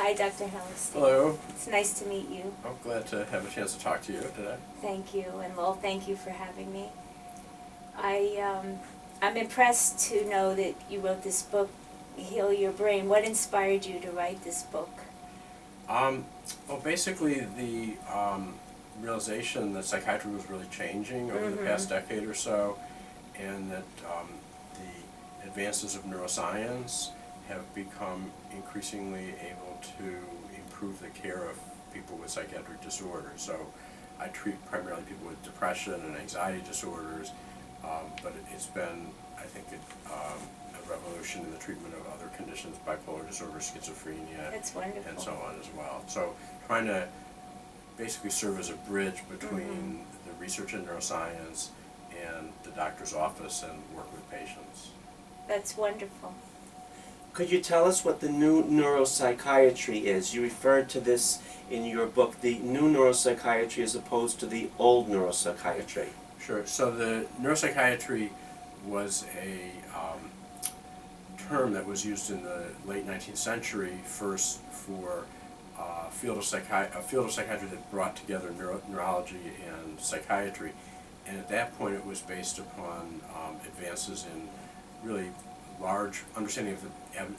Hi, Dr. Hellerstein. Hello. It's nice to meet you. I'm glad to have a chance to talk to you today. Thank you, and Lowell, thank you for having me. I'm impressed to know that you wrote this book, Heal Your Brain. What inspired you to write this book? Well, basically the realization that psychiatry was really changing over the past decade or so, and that the advances of neuroscience have become increasingly able to improve the care of people with psychiatric disorders. So I treat primarily people with depression and anxiety disorders, but it's been, I think, a revolution in the treatment of other conditions, bipolar disorder, schizophrenia, That's wonderful. and so on as well. So trying to basically serve as a bridge between the research in neuroscience and the doctor's office and work with patients. That's wonderful. Could you tell us what the new neuropsychiatry is? You referred to this in your book, the new neuropsychiatry as opposed to the old neuropsychiatry. Sure. So the neuropsychiatry was a term that was used in the late 19th century first for a field of psychiatry that brought together neurology and psychiatry. And at that point it was based upon advances in really large understanding of the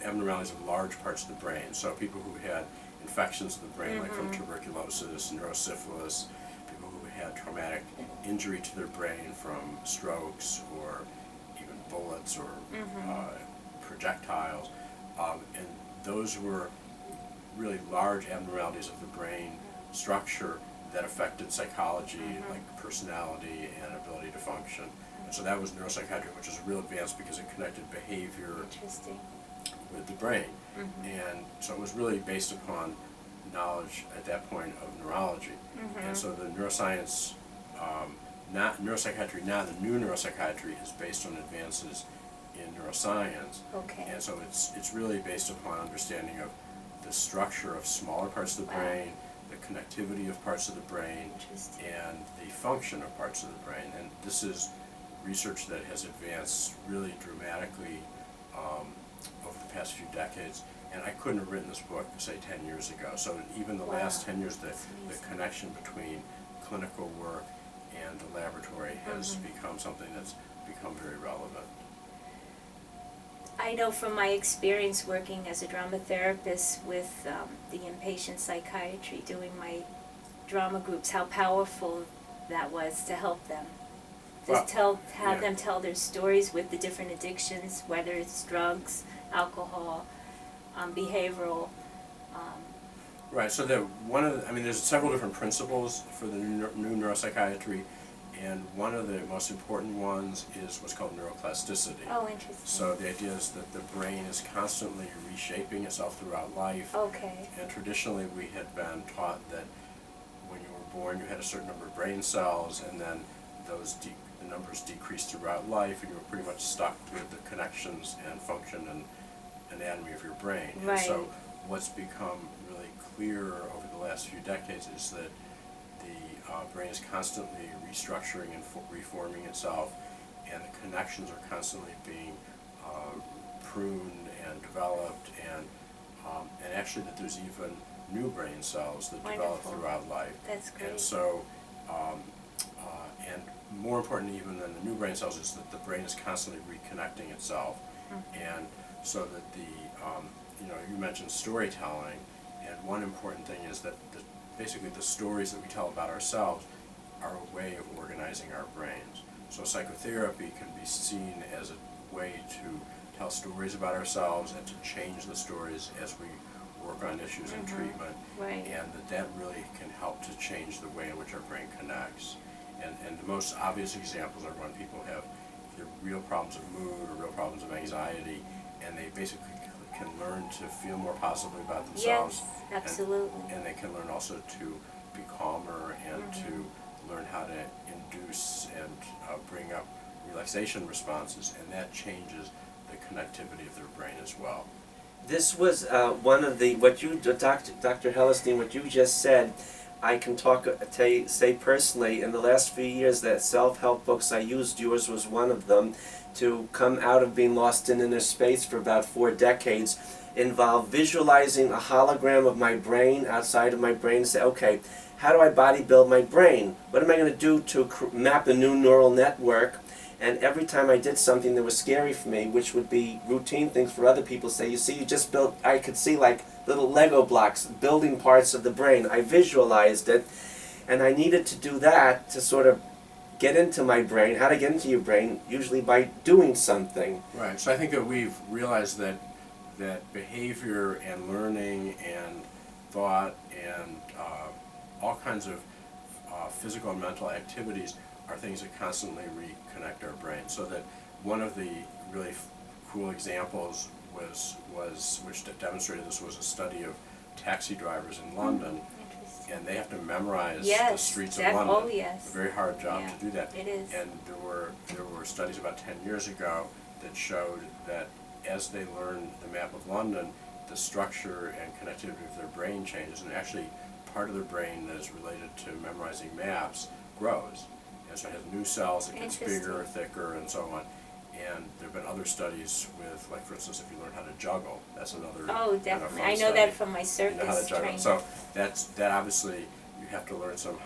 abnormalities of large parts of the brain. So people who had infections of the brain, like from tuberculosis, neurosyphilis, people who had traumatic injury to their brain from strokes or even bullets or projectiles, and those were really large abnormalities of the brain structure that affected psychology, like personality and ability to function. And so that was neuropsychiatry, which is a real advance because it connected behavior with the brain. And so it was really based upon knowledge at that point of neurology. And so the neuroscience, neuropsychiatry now, the new neuropsychiatry is based on advances in neuroscience. And so it's really based upon understanding of the structure of smaller parts of the brain, the connectivity of parts of the brain, and the function of parts of the brain. And this is research that has advanced really dramatically over the past few decades. And I couldn't have written this book, say, 10 years ago. So even the last 10 years, the connection between clinical work and the laboratory has become something that's become very relevant. I know from my experience working as a drama therapist with the inpatient psychiatry, doing my drama groups, how powerful that was to help them. Just have them tell their stories with the different addictions, whether it's drugs, alcohol, behavioral. Right. So there's several different principles for the new neuropsychiatry, and one of the most important ones is what's called neuroplasticity. Oh, interesting. So the idea is that the brain is constantly reshaping itself throughout life. Okay. And traditionally we had been taught that when you were born you had a certain number of brain cells, and then the numbers decreased throughout life, and you were pretty much stuck with the connections and function and anatomy of your brain. Right. And so what's become really clear over the last few decades is that the brain is constantly restructuring and reforming itself, and the connections are constantly being pruned and developed, and actually that there's even new brain cells that develop throughout life. That's great. And so, and more important even than the new brain cells is that the brain is constantly reconnecting itself, and so that you mentioned storytelling, and one important thing is that basically the stories that we tell about ourselves are a way of organizing our brains. So psychotherapy can be seen as a way to tell stories about ourselves and to change the stories as we work on issues in treatment, and that really can help to change the way in which our brain connects. And the most obvious examples are when people have either real problems of mood or real problems of anxiety, and they basically can learn to feel more positively about themselves. Yes, absolutely. And they can learn also to be calmer and to learn how to induce and bring up relaxation responses, and that changes the connectivity of their brain as well. This was one of the, Dr. Hellerstein, what you just said I can say personally, in the last few years that self-help books I used, yours was one of them, to come out of being lost in inner space for about 4 decades, involve visualizing a hologram of my brain outside of my brain and say, okay, how do I body build my brain? What am I going to do to map a new neural network? And every time I did something that was scary for me, which would be routine things for other people, say, you see, you just built, I could see like little Lego blocks, building parts of the brain. I visualized it, and I needed to do that to sort of get into my brain. How to get into your brain? Usually by doing something. Right. So I think that we've realized that behavior and learning and thought and all kinds of physical and mental activities are things that constantly reconnect our brain. So that one of the really cool examples was which demonstrated this, was a study of taxi drivers in London, and they have to memorize the streets of London. Oh yes. It's a very hard job to do that. It is. And there were studies about 10 years ago that showed that as they learn the map of London, the structure and connectivity of their brain changes, and actually part of their brain that is related to memorizing maps grows. And so it has new cells, it gets bigger, thicker, and so on. And there have been other studies with, like for instance, if you learn how to juggle, that's another definitely. I know study. that from my circus You know how to juggle. training. So that obviously you have to learn some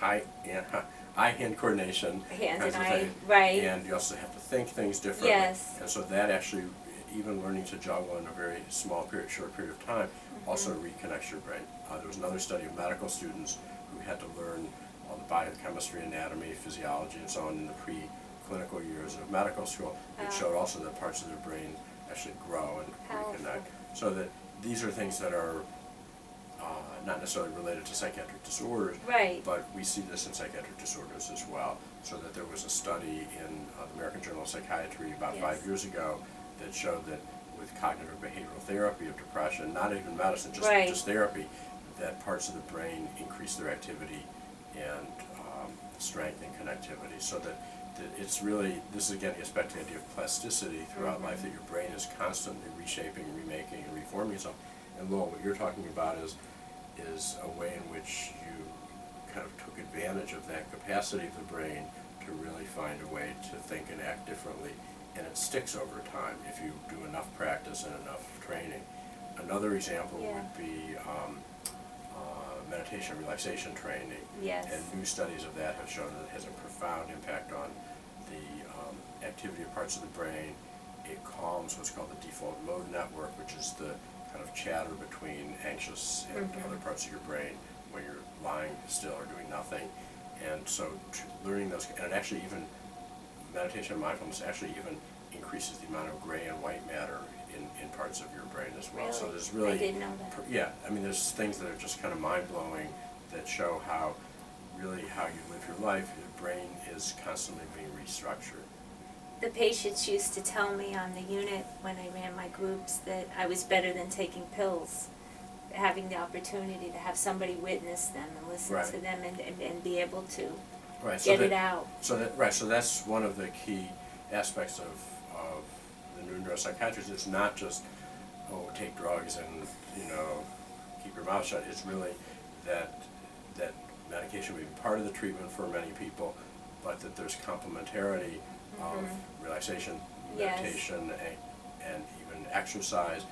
eye-hand coordination. Hand kinds and of eye, things. right. And you also have to think things differently. Yes. And so that actually, even learning to juggle in a very short period of time, also reconnects your brain. There was another study of medical students who had to learn all the biochemistry, anatomy, physiology, and so on in the pre-clinical years of medical school. It showed also that parts of their brain actually grow and reconnect. So that these are things that are not necessarily related to psychiatric disorders, but we see this in psychiatric disorders as well. So that there was a study in the American Journal of Psychiatry about 5 years ago that showed that with cognitive behavioral therapy of depression, not even medicine, just therapy, that parts of the brain increase their activity and strength and connectivity. So that it's really, this is again gets back to the idea of plasticity throughout life, that your brain is constantly reshaping, remaking, and reforming itself. And Lowell, what you're talking about is a way in which you kind of took advantage of that capacity of the brain to really find a way to think and act differently, and it sticks over time if you do enough practice and enough training. Another example would be meditation relaxation training, and new studies of that have shown that it has a profound impact on the activity of parts of the brain. It calms what's called the default mode network, which is the kind of chatter between anxious and other parts of your brain when you're lying still or doing nothing. And so learning those, and it actually even, meditation and mindfulness actually even increases the amount of gray and white matter in parts of your brain as well. So there's really, I didn't know that. Yeah, I mean there's things that are just kind of mind-blowing that show how you live your life, your brain is constantly being restructured. The patients used to tell me on the unit when I ran my groups that I was better than taking pills. Having the opportunity to have somebody witness them and listen to them and be able to get it out. So that's one of the key aspects of the new neuropsychiatrist. It's not just, take drugs and, keep your mouth shut. It's really that medication will be part of the treatment for many people, but that there's complementarity of relaxation, meditation, and even exercise,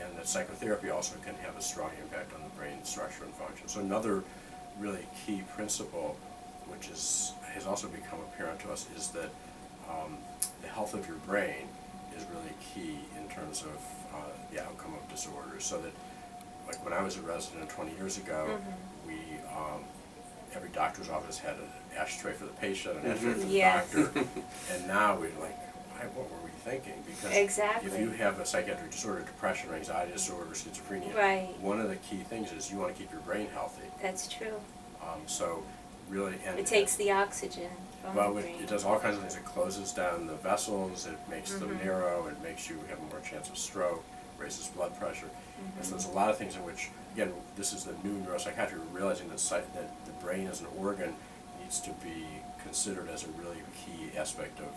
and that psychotherapy also can have a strong impact on the brain structure and function. So another really key principle, which has also become apparent to us, is that the health of your brain is really key in terms of the outcome of disorders. So that, like when I was a resident 20 years ago, we every doctor's office had an ashtray for the patient, an ashtray for the doctor, and now we're like, what were we thinking? Because if you have a psychiatric disorder, depression, or anxiety disorder, schizophrenia, one of the key things is you want to keep your brain healthy. That's true. So really, and it takes the oxygen from the brain. It does all kinds of things. It closes down the vessels, it makes them narrow, it makes you have more chance of stroke, raises blood pressure. And so there's a lot of things in which, again, this is the new neuropsychiatry, we're realizing that the brain as an organ needs to be considered as a really key aspect of,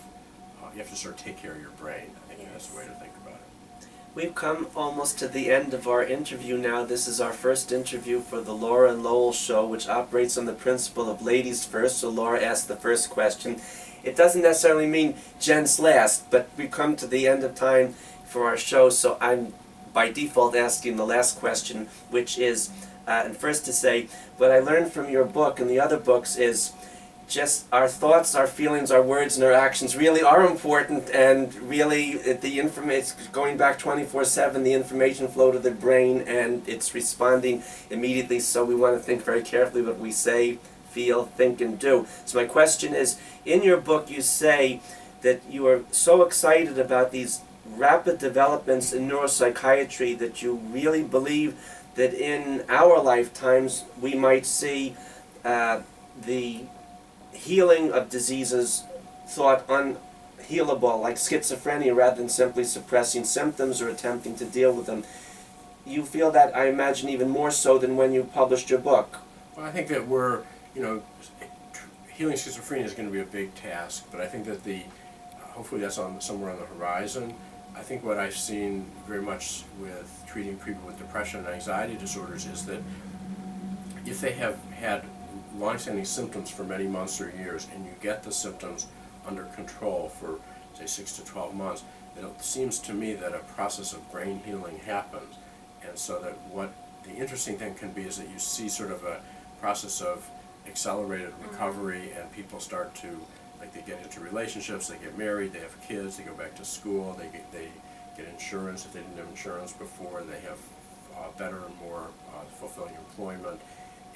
you have to sort of take care of your brain. I think that's the way to think about it. We've come almost to the end of our interview now. This is our first interview for the Laura and Lowell Show, which operates on the principle of ladies first. So Laura asked the first question. It doesn't necessarily mean gents last, but we've come to the end of time for our show, so I'm by default asking the last question, which is, and first to say, what I learned from your book and the other books is just our thoughts, our feelings, our words, and our actions really are important, and really the information, going back 24/7, the information flow to the brain, and it's responding immediately, so we want to think very carefully what we say, feel, think, and do. So my question is, in your book you say that you are so excited about these rapid developments in neuropsychiatry that you really believe that in our lifetimes we might see the healing of diseases thought unhealable, like schizophrenia, rather than simply suppressing symptoms or attempting to deal with them. You feel that, I imagine, even more so than when you published your book. Well, I think that we're, healing schizophrenia is going to be a big task, but I think that hopefully that's somewhere on the horizon. I think what I've seen very much with treating people with depression and anxiety disorders is that if they have had long-standing symptoms for many months or years, and you get the symptoms under control for, say, 6 to 12 months, then it seems to me that a process of brain healing happens. And so that what the interesting thing can be is that you see sort of a process of accelerated recovery, and people start to, like, they get into relationships, they get married, they have kids, they go back to school, they get insurance if they didn't have insurance before, they have better and more fulfilling employment,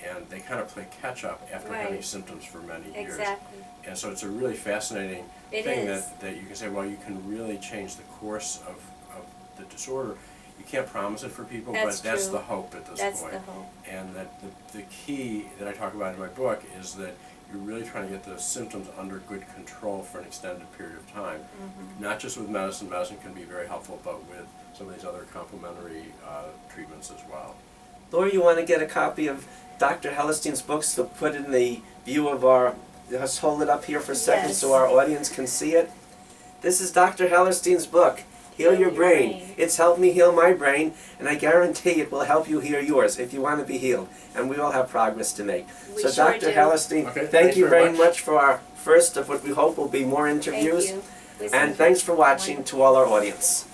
and they kind of play catch up after having symptoms for many years. Exactly. And so it's a really fascinating thing that you can say, well, you can really change the course of the disorder. You can't promise it for people, but that's the hope at this point. That's the hope. And that the key that I talk about in my book is that you're really trying to get the symptoms under good control for an extended period of time. Not just with medicine. Medicine can be very helpful, but with some of these other complementary treatments as well. Laura, you want to get a copy of Dr. Hellerstein's books to put in the view of our, let's hold it up here for a second so our audience can see it. This is Dr. Hellerstein's book, Heal Your Brain. It's helped me heal my brain, and I guarantee it will help you heal yours if you want to be healed. And we all have progress to make. We so sure Dr. do. Hellerstein, Okay, thank you very much for our first of what we hope will be more interviews. Thank you. And thanks for watching to all our audience.